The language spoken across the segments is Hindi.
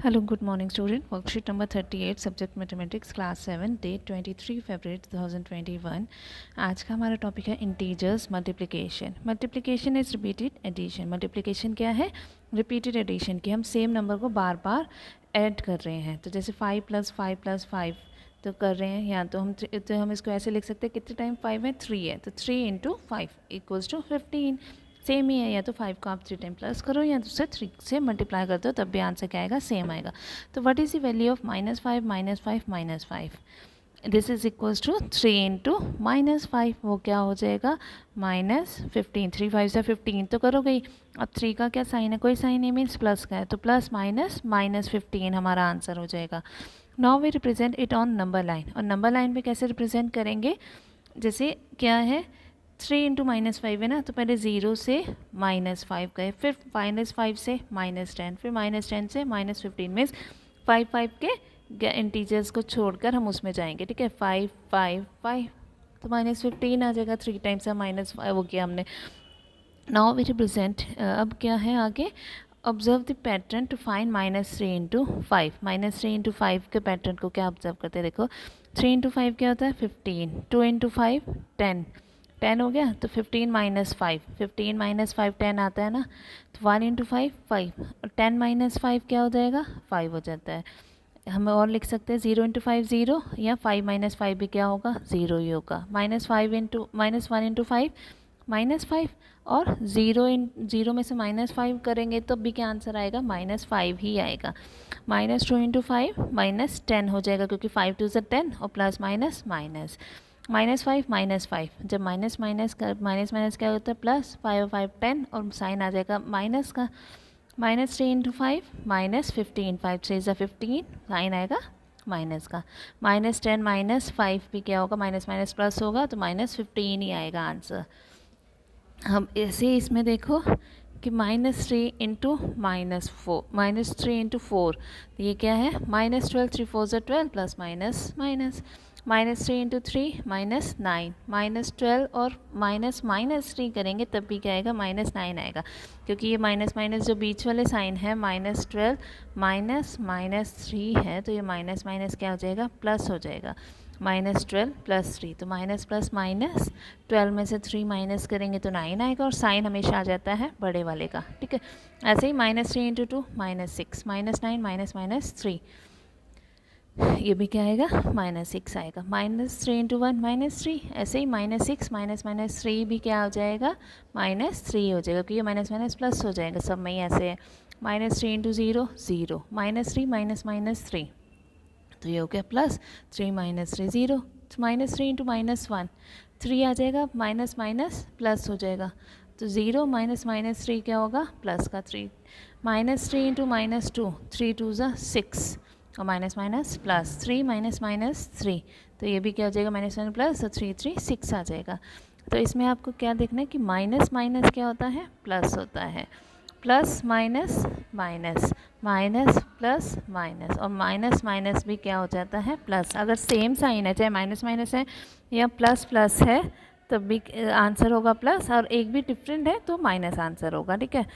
Hello, good morning student. Worksheet number 38, subject mathematics, class 7, date 23 February 2021. आज का हमारा टॉपिक है integers multiplication. Multiplication is repeated addition. Multiplication क्या है? रिपीटेड एडिशन की हम सेम नंबर को बार बार ऐड कर रहे हैं. तो जैसे 5 + 5 + 5 तो कर रहे हैं, या तो हम इसको ऐसे लिख सकते हैं, कितने टाइम 5 है? 3 है, तो 3 × 5 = 15. सेम ही है, या तो 5 को आप 3 टाइम प्लस करो या दूसरे 3 से मल्टीप्लाई कर दो, तब भी आंसर क्या आएगा? सेम आएगा. तो what is the value of -5 -5 -5? This is equals to 3 × -5. वो क्या हो जाएगा? -15. 3 5 से 15 तो करो गई. अब 3 का क्या साइन है? कोई साइन नहीं, मीन्स प्लस का है, तो प्लस माइनस -15 हमारा आंसर हो जाएगा. Now we represent it on number line. और नंबर लाइन पे कैसे रिप्रेजेंट करेंगे? जैसे क्या है, 3 × -5 है ना, तो पहले 0 से -5 गए, फिर -5 से -10, फिर -10 से -15. मीन्स 5 5 के इंटीजर्स को छोड़कर हम उसमें जाएंगे. ठीक है, 5 5 5 तो -15 आ जाएगा. 3 टाइम्स का -5 वो किया हमने. नाउ वी रिप्रेजेंट, अब क्या है आगे? Observe the pattern to find -3 × 5. -3 × 5 के पैटर्न को क्या ऑब्जर्व करते हैं? देखो, 3 × 5 क्या होता है? 15. 2 × 5 10. 10 हो गया, तो 15 - 5. 15 - 5 10 आता है ना, तो 1 × 5 5, और 10 - 5 क्या हो जाएगा? 5 हो जाता है. हम और लिख सकते हैं 0 × 5 0, या 5 - 5 भी क्या होगा? 0 ही होगा. -1 × 5 -5, और 0 में से -5 करेंगे तो भी क्या आंसर आएगा? -5 ही आएगा. -2 × 5 -10 हो जाएगा, क्योंकि 5 2 = 10, और प्लस माइनस माइनस. -5 -5, जब माइनस माइनस क्या होता है? प्लस. 5 और 5 10, और साइन आ जाएगा माइनस का. -3 × 5 -15. 5 3 = 15, साइन आएगा माइनस का. -10 -5 भी क्या होगा? माइनस माइनस प्लस होगा, तो -15 ही आएगा आंसर. हम ऐसे इसमें देखो कि -3 × -4, -3 × 4, तो ये क्या है? -12. 3 4 = 12, प्लस माइनस माइनस. -3 × 3 -9. -12 और -3 करेंगे तब भी क्या आएगा? -9 आएगा, क्योंकि ये माइनस माइनस जो बीच वाले साइन है, -12 -3 है, तो ये माइनस माइनस क्या हो जाएगा? प्लस हो जाएगा. -12 + 3, तो माइनस प्लस माइनस. 12 में से 3 माइनस करेंगे तो 9 आएगा, और साइन हमेशा आ जाता है बड़े वाले का. ठीक है, ऐसे ही -3 × 2 -6, -9 -3, ये भी क्या आएगा? -6 आएगा. -3 × 1 -3, ऐसे ही -6 -3 भी क्या हो जाएगा? -3 हो जाएगा, क्योंकि ये माइनस माइनस प्लस हो जाएगा, सब में ही ऐसे है. -3 × 0 0, -3 -3, तो ये हो गया प्लस. 3 -3 0, -3 × -1 3 आ जाएगा, माइनस माइनस प्लस हो जाएगा, तो 0 -3 क्या होगा? प्लस का 3. -3 × -2, 3 2 = 6, और माइनस माइनस प्लस. 3 -3, तो ये भी क्या हो जाएगा? माइनस माइनस प्लस, तो 3 3 6 आ जाएगा. तो इसमें आपको क्या देखना है कि माइनस माइनस क्या होता है? प्लस होता है. Plus minus minus, minus plus minus, और माइनस माइनस भी क्या हो जाता है? प्लस. अगर सेम साइन है, चाहे माइनस माइनस है या प्लस प्लस है, तब भी आंसर होगा प्लस, और एक भी डिफरेंट है तो माइनस आंसर होगा. ठीक है,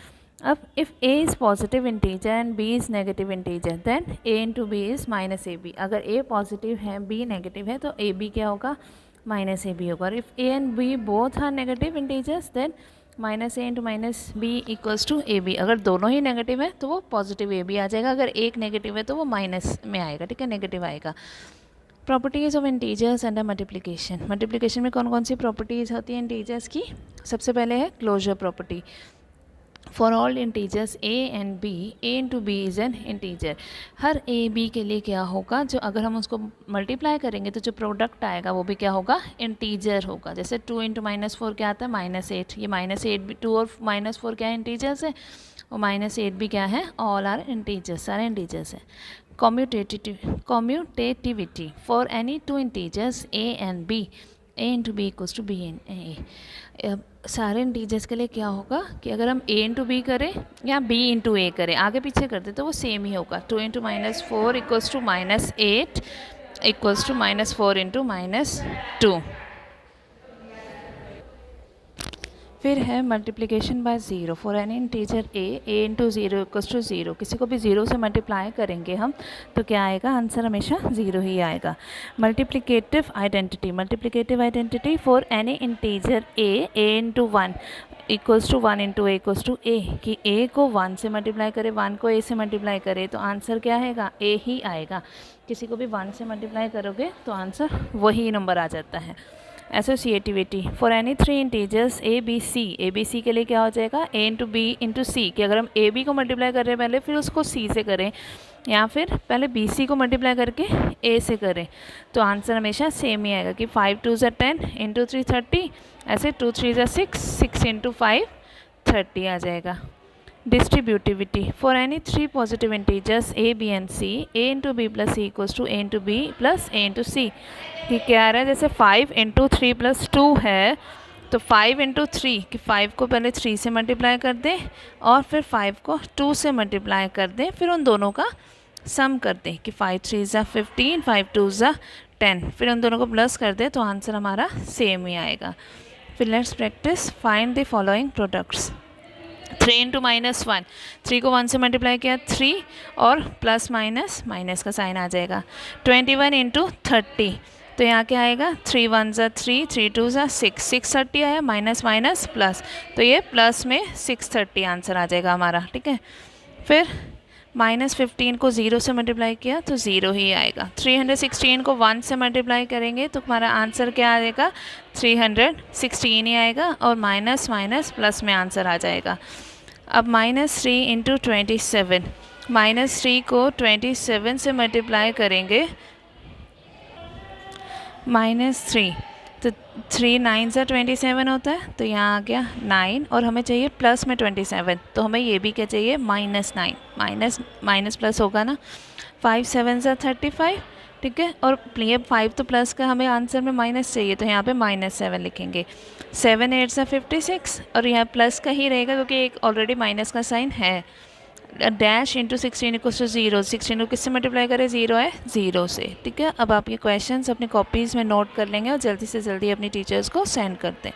अब if a is positive integer and b is negative integer, then a × b is -ab. अगर a पॉजिटिव है, b नेगेटिव है, तो ab क्या होगा? -ab होगा. और if a and b both are negative integers, then -a × -b = ab. अगर दोनों ही नेगेटिव है तो वो पॉजिटिव ab आ जाएगा, अगर एक नेगेटिव है तो वो माइनस में आएगा. ठीक है, नेगेटिव आएगा. Properties of integers under multiplication. Multiplication में कौन कौन सी प्रॉपर्टीज़ होती हैं इंटीजर्स की? सबसे पहले है closure property. For all integers a and b, a × b is an integer. हर a b के लिए क्या होगा? जो अगर हम उसको मल्टीप्लाई करेंगे तो जो प्रोडक्ट आएगा वो भी क्या होगा? इंटीजर होगा. जैसे 2 × -4 क्या आता है? -8. ये -8 भी, 2 और -4 क्या है? इंटीजर्स है, और -8 भी क्या है? ऑल आर इंटीजर्स, सारे इंटीजर्स है. कॉम्यूटेटिविटी. For any two integers a and b, a × b = b in a. सारे इंटीजर्स के लिए क्या होगा कि अगर हम a × b करें या b × a करें, आगे पीछे करते तो वो सेम ही होगा. 2 × -4 = -8 = -4 × -2. फिर है multiplication by zero for any integer A into zero equals to zero, किसी को भी ज़ीरो से मल्टीप्लाई करेंगे हम तो क्या आएगा, आंसर हमेशा ज़ीरो ही आएगा। Multiplicative identity for any integer A into one equals to one into A equals to A, कि ए को वन से मल्टीप्लाई करे, वन को ए से मल्टीप्लाई करे तो आंसर क्या आएगा, ए ही आएगा। किसी को भी वन से मल्टीप्लाई करोगे तो आंसर वही नंबर आ जाता है। Associativity for any three integers A B C के लिए क्या हो जाएगा, A into B into C, कि अगर हम ए बी को मल्टीप्लाई कर रहे हैं पहले फिर उसको सी से करें, या फिर पहले बी सी को मल्टीप्लाई करके ए से करें तो आंसर हमेशा सेम ही आएगा कि 5 2 ज़ा 10 इंटू 3 30, ऐसे 2 3 ज़ा 6 6 इंटू 5 30 आ जाएगा। Distributivity for any three positive integers A B and C, A into B plus C equals to A into B plus A into C, कि क्या आ रहा है, जैसे 5 इंटू 3 प्लस 2 है तो 5 इंटू 3, कि 5 को पहले 3 से मल्टीप्लाई कर दें और फिर 5 को 2 से मल्टीप्लाई कर दें, फिर उन दोनों का सम कर दें कि 5 3 ज़ा 15 5 2 ज़ा 10, फिर उन दोनों को प्लस कर दें तो आंसर हमारा सेम ही आएगा। फिर let's practice find the following products. 3 into minus one, 3 को 1 से मल्टीप्लाई किया 3 और प्लस माइनस का साइन आ जाएगा। 21 इंटू 30, तो यहाँ क्या आएगा, 3 1 ज़ा 3 3 2 ज़ा 6 630 आया, माइनस माइनस प्लस, तो ये प्लस में 630 आंसर आ जाएगा हमारा, ठीक है। फिर -15 को 0 से मल्टीप्लाई किया तो 0 ही आएगा। 316 को 1 से मल्टीप्लाई करेंगे तो हमारा आंसर क्या आएगा, 316 ही आएगा, और माइनस माइनस प्लस में आंसर आ जाएगा। अब -3 इंटू 27, -3 को 27 से मल्टीप्लाई करेंगे, -3 तो 3 9 ज़ा 27 होता है, तो यहाँ आ गया 9, और हमें चाहिए प्लस में 27, तो हमें ये भी क्या चाहिए, -9, माइनस प्लस होगा ना। 5 7 ज़ा 35, ठीक है, और ये 5 तो प्लस का हमें आंसर में माइनस चाहिए तो यहाँ पे -7 लिखेंगे। 7 8 ज़ा 56, और यहाँ प्लस का ही रहेगा क्योंकि एक ऑलरेडी माइनस का साइन है। डैश इंटू 16 इक्वल्स टू 0, 16 को किससे मल्टीप्लाई करें, 0 है 0 से, ठीक है। अब आप ये क्वेश्चंस अपनी कॉपीज़ में नोट कर लेंगे और जल्दी से जल्दी अपनी टीचर्स को सेंड कर दें।